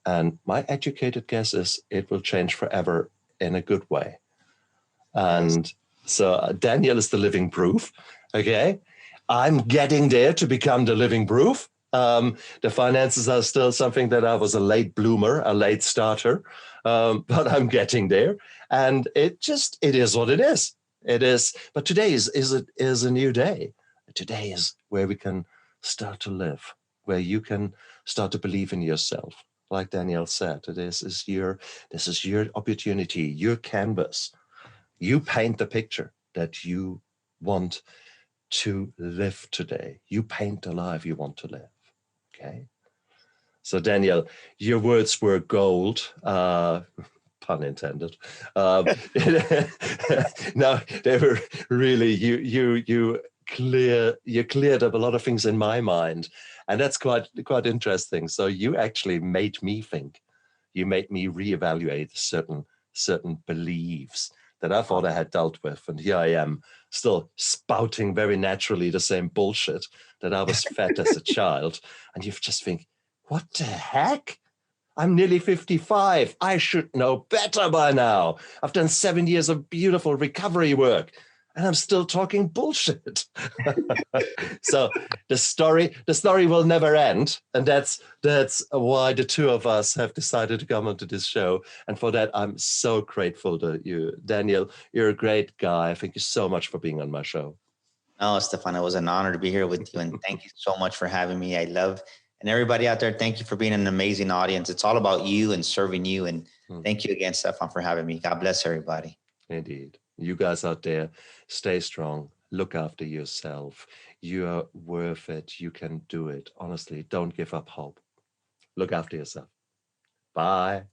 And my educated guess is it will change forever in a good way. And so Daniel is the living proof. Okay. I'm getting there to become the living proof. The finances are still something that I was a late bloomer, a late starter, but I'm getting there. And it is what it is. It is. But today is a new day. Today is where we can start to live, where you can start to believe in yourself. Like Daniel said, this is your opportunity, your canvas. You paint the picture that you want to live today. You paint the life you want to live. Okay. So Daniel, your words were gold. Pun intended. No, they were really, you cleared up a lot of things in my mind, and that's quite interesting. So you actually made me think. You made me reevaluate certain beliefs that I thought I had dealt with, and here I am still spouting very naturally the same bullshit that I was fed as a child, and you just think, what the heck? I'm nearly 55. I should know better by now. I've done 7 years of beautiful recovery work. and I'm still talking bullshit. So the story will never end. And that's why the two of us have decided to come onto this show. And for that, I'm so grateful to you. Daniel, you're a great guy. Thank you so much for being on my show. No, Stefan, it was an honor to be here with you. And thank you so much for having me. I love, and everybody out there, thank you for being an amazing audience. It's all about you and serving you. And thank you again, Stefan, for having me. God bless everybody. Indeed. You guys out there, stay strong. Look after yourself. You're worth it. You can do it. Honestly, don't give up hope. Look after yourself. Bye.